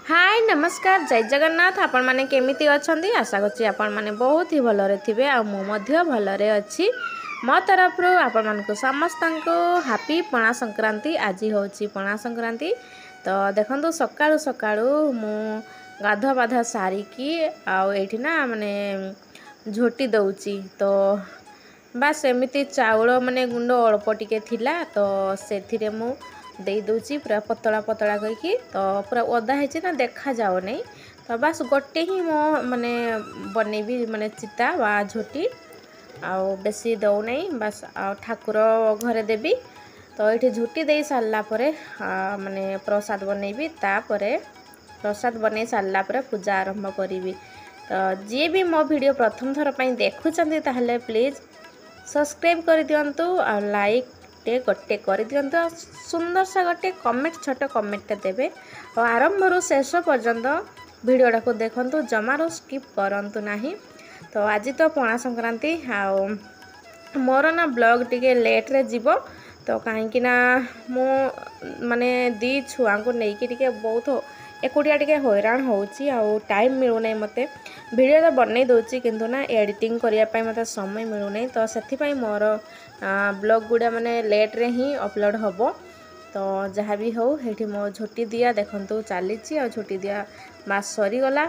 हाय नमस्कार जय जगन्नाथ आपण माने केमिति अछंती आशा करछि आपण माने बहुत ही भलरे थिबे आ मु मध्य भलरे अछि मो तरफ रो आपण मानको समस्तनको हैप्पी पणा संक्रांति। आज होछि पणा संक्रांति तो देखंतु सकाळु सकाळु मु गाधा बाधा सारी की आ एठी ना माने झोटी दउची तो बस एमिति चाउल माने गुंड अल्प टिके थिला तो सेथिरे मु दे दूची पूरा पतला पतला करके तो पूरा ओदा है ना देखा जाओ नहीं तो बस गोटे ही मो माने बनैबी माने चिता वा झोटी आउ बेसी दौ नहीं बस आ ठाकुर घरे देवी तो ये झुटी दे सारा माने प्रसाद बनैबी तापरे प्रसाद बनै सारा पूजा आरंभ करी। तो जी भी मो वीडियो प्रथम थर पर देखुं ताहले प्लीज सब्सक्राइब कर दिंतु आ लाइक गोटे कर दिंतु सुंदर सा गोटे कमेंट छोट कमेंट देवे और आरंभ शेष पर्यंत वीडियोटा को देखंतु जमारो स्किप करंतु नहीं। तो आज तो पणा संक्रांति आओ मोर ना ब्लॉग टिके लेट रे जीवो तो कहीं ना मु माने दी छुआ को लेकिन टिके बहुत एकुटिया टिके हैरान होउची आ टाइम मिलू नहीं मते वीडियो तो बनै दोची किंतु ना एडिटिंग करिया पई मते समय मिलू नहीं तो सेथि पई मोर ब्लॉग गुडा माने लेट रे ही अपलोड होबो। तो जहाँ भी हो हेठी मो झोटी दिया देखंतु चलीची आ झोटी दिया मास सरी गला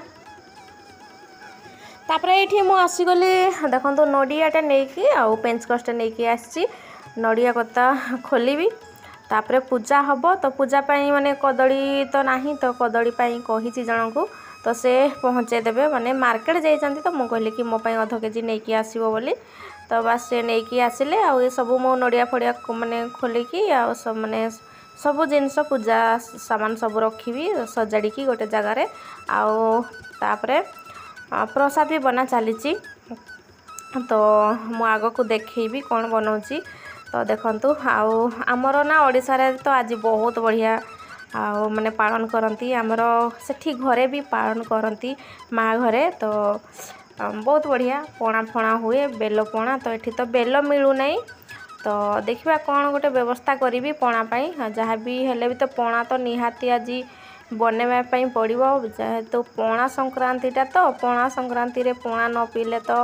तापर ये मु आसीगली देखो नड़ियाटे नहीं आउ पेंचकसटे नहीं आसी नड़िया कता खोलि तापर पूजा हम तो पूजा पाई माने कदली तो नहीं तो कदली पाई कही जन को तो से पहुँचे देवे माने मार्केट जाइछंती तो मु कहली कि मो पाई आधा केजी नहीं आसो बोली तो बस से नहीं आसिले आ ये सब मो नड़िया फड़िया माने खोलिकी आ सब माने सब जिनस पूजा सामान सब रखी सजाड़ी गोटे जगार आउे प्रसाद भी बना चली तो मु आग को देखेबी कौन बनाऊँगी। तो देखंतु आउ आमर ना ओडिशा रे तो आज बहुत बढ़िया आउ माने पालन करती आमर सेठी घरे भी पालन करती माँ घरे तो बहुत बढ़िया पणा फणा हुए बेल पणा तो ये तो बेल मिलू नहीं तो देखिबा कौन गोटे व्यवस्था करी पणा पाई जहाँ भी हेले भी तो पणा तो निहाती आज बनवा पड़ो जेहेतु पणा संक्रांतिटा तो पणा संक्रांति रे पणा न पीले तो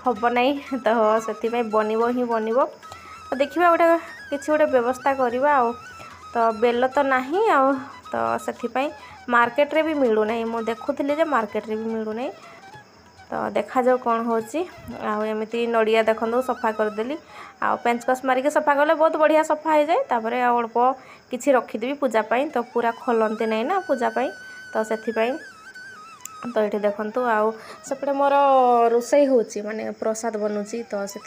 हम नहीं तो से बनब ही बनब तो देखिबा गोटे किसी गोटे व्यवस्था करवा आ तो बेल तो नहीं आ तो से मार्केट रे भी मिलू नहीं मु देखुली मार्केट रे भी मिलू नहीं तो देखा जाओ कौन होची एमती नड़िया देखो सफा करदेली आ पेंचकस मारिक सफा कले बहुत बढ़िया सफा हो जाए तापर अल्प किसी रखीदेवी पूजापाई तो पूरा खोलती नहीं ना पूजापाई तो से तो ये देखंतु आउ सेपटे मोर रोसई होची माने प्रसाद बनूची तो से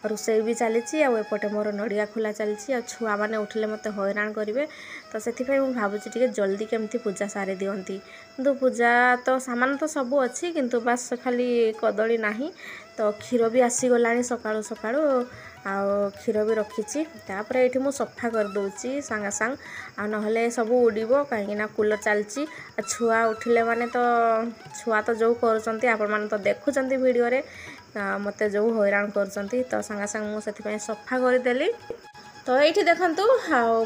रोसई भी चली एपटे मोर नड़िया खोला चली आ छुआ मैंने उठिले मत हैरान करेंगे तो से भावुची टे जल्दी केमती पूजा सारी दिंती किंतु पूजा तो सामान तो सब अच्छी किंतु बस खाली कदली नहीं तो क्षीर भी आसीगला सकाळु सकाळु आउ क्षीर भी रखी तापर ये मुझे सफा करदे सांगे सांग आ नहले सब उड़ब कहीं कूलर चलची छुआ उठिले माने तो छुआ तो जो कर तो देखुं वीडियो रे मत जो हैरान कर तो सांगे सांग मुझे सफा करदेली। तो ये देखंतु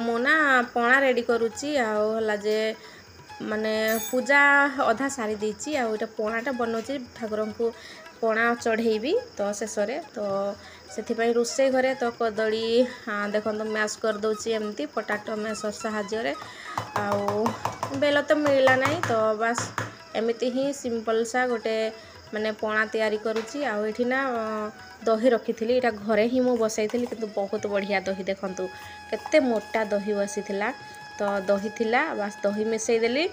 मु ना पणा रेडी करुच्ची आला जे माने पूजा अधा सारी देची आटा पणाटा बनाऊँगी ठाकुर को पणा चढ़ेबी तो शेष तो से रोसे घरे तो कदली देखो मैश करदे एमती पोटाटो मैशर साहाय्य आउ बेल तो मिलला नहीं तो बस एमती ही सिंपल सा गोटे माने पणा तैयारी करुच्ची आठी ना दही रखी थी इटा घरे ही मु बसई थी किंतु बहुत बढ़िया दही देखंतु केते मोटा दही बसी थिला तो दही थिला बस दही मिसई देली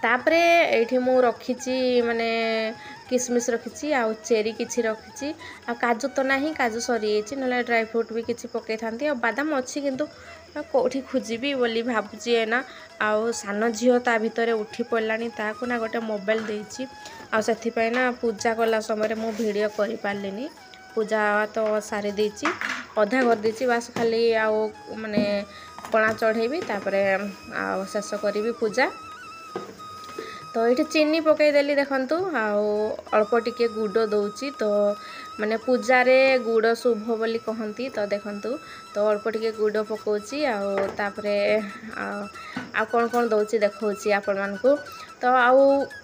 तापरे एठी मु रखीची माने किसमिस रखी आउ चेरी किसी रखी आ काजू तो नहीं काजू सरी ना ड्राई फ्रूट भी किसी पकई था बादाम अच्छी किंतु कौटी खोजी बोली भावुची है ना आउ सान झील ता भितर उठी पड़ानी ताकू ना गोटे मोबाइल देती आउ ना पूजा कला समय मु वीडियो कर पार्लिनी पूजा तो सारी देती अधा कर देती बस खाली आउ माने पणा चढ़ेबी तापर शेष करी पूजा। तो ये चीनी पकईदेली देखु अल्प टिके गुड़ दौची तो माने पूजारे गुड़ शुभ बोली कहती तो देखु तो अल्प टिके गुड़ पकाउची आउे आ कौन कौन दौची देखा आपण मानू तो आउ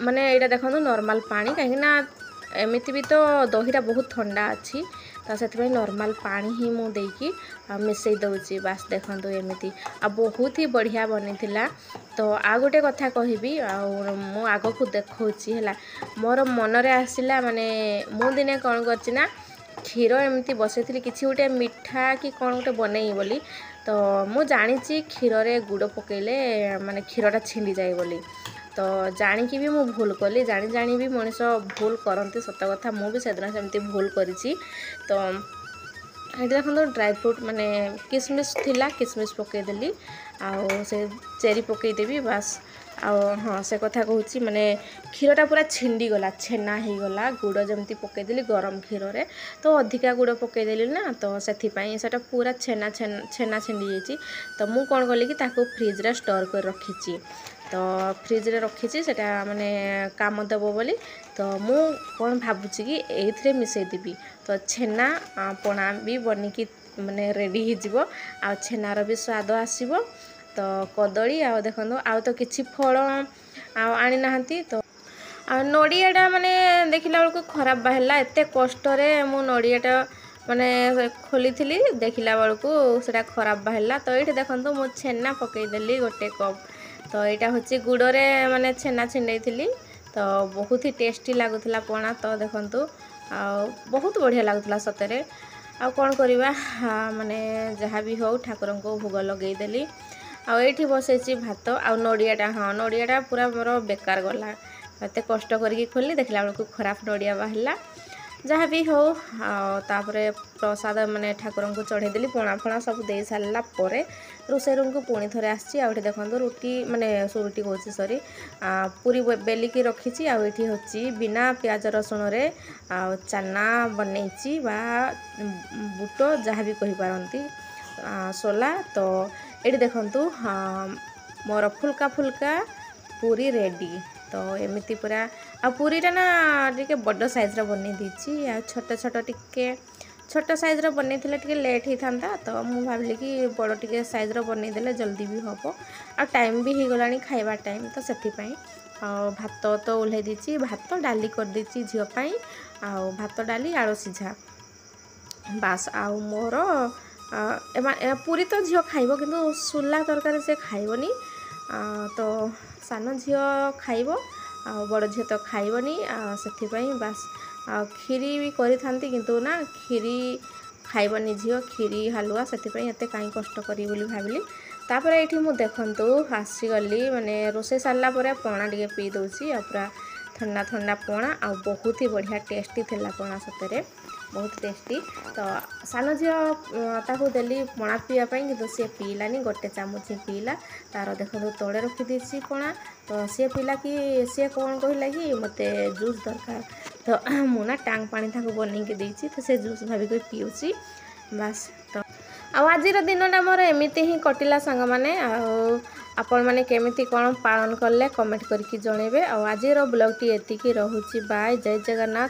माने यहाँ देखो नॉर्मल पानी कहीं एमती भी तो दहीटा बहुत ठंडा अच्छी तो से नॉर्मल पानी ही मुझे मिसई दौची बास देखो एमती आ बहुत ही बढ़िया बनी तो आ गोटे कथा कहबी मु आग को देखौची है मोर मनरे आसला माने मु दिने कौन करना क्षीर एमती बसई किसी गोटे मिठा कि कौन गोटे बनई बोली तो मु जानी क्षीर रे गुड़ पकेले माने क्षीरटा छिंडी जाए बोली तो जानिकी भी मु भूल कली जानी जानी भी मनीष भूल करती सत कथा मु भी सेदिन सेमती भूल करी तो ये देखो ड्राई फ्रूट माने किसमिस थिला किसमिस पकईदेली आउ से चेरी पकईदेवी बास हाँ से कथा कहूँ माने क्षीरटा पूरा छिंडी गला छेना हो गला गुड़ जमती पकईदेली गरम क्षीर रे तो अधिका गुड़ पकईदेली ना तो से पूरा छेना छेना छिंडी जाइए तो मुझे कौन कली कि ताको फ्रिज रे स्टोर कर रखी तो फ्रिज रे रखी सेटा माने काम देव बोली तो मु कौन भावुची कि एथरे मिसई देबी तो छेना पणा भी बनिकी माने रेडी हो आ छेनार भी स्वाद आसीबो तो कदली आ देखो आ तो किछि फल आनी नाहंती तो नड़ियाटा माने देखला बेलू खराब बाहला एत कष्ट मु नड़ियाटा माने खोली थी देखला बेलू सेटा खराब बाहला तो ये देखो मु छेना पकईदेली गोटे कप तो यहाँ हूँ गुड़े माने छेना छिंडई थी तो बहुत ही टेस्टी लगुला पणा तो देखु बहुत बढ़िया लगुला सतरे आ कौन करवा माने जहाँ भी हो ठाकुर को भोग लगेदेली आठी बसई भात आ नड़ियाटा हाँ नड़ियाटा पूरा मोर बेकार गला एत कष्ट करके खोली देखला बेलू खराब नड़िया बाहला जहाँ भी हो तापरे प्रसाद माने ठाकुर को चढ़ेदेली पणा फणा सब दे सारा पर रोषे रूम को पुणी थे आसी देखो रुटी माने रुटी कौच सॉरी पूरी बेलिकी रखी आठी हूँ बिना प्याज रसुण रे चना बनई बा बुट जहाँ भी कहीपारती सोला तो ये देखु मोर फुल्का फुल्का पूरी रेडी तो एमती पूरा आ पूरीटा ना टिके बड़ साइज बन देती आ छोट छोट टिके छोट साइज बन टिके लेट होता तो मुझे भाविली कि बड़ टिके साइज बनईदे जल्दी भी हम आ टाइम भी हो गला खाइबा टाइम तो से भात तो ओल्हे देती भात डाली कर देती झीपाई भात डाली आलू सीझा बास आउ मोर पूरी तो झील खाइब किंतु सुला तरकारी से खाइबनी तो सान झील खाइब बड़ झील तो खाइबनी से बास खीरी भी करी थांती किंतु ना खीरी खाइबनी झील खीरी हालुआ से एत कहीं कष्ट करी बोली भाविली तापर ये मुझे देखु आसीगली माने रोषे सारा पणा टे पी दूसरी पूरा ठंडा ठंडा पणा आ बहुत ही बढ़िया टेस्टी थिला पणा सतरे बहुत टेस्टी तो सान झील देली पणा पीवाई कि सी पीलानी गोटे चामच ही पीला तार देखो तले रखीदी पणा तो सी पीला कि सी कौन कहला कि मते जूस दरकार तो मुना टांग पानी बनईकी देती तो से जूस भाविक पीऊँगी बास तो आज दिनटा मोर एमती ही कटिला सांग मैंने आपण मैंने केमिति कौन पालन कले कमेंट करके जनइबे आज ब्लॉग टी एतिकी रहुची बाय जय जगन्नाथ।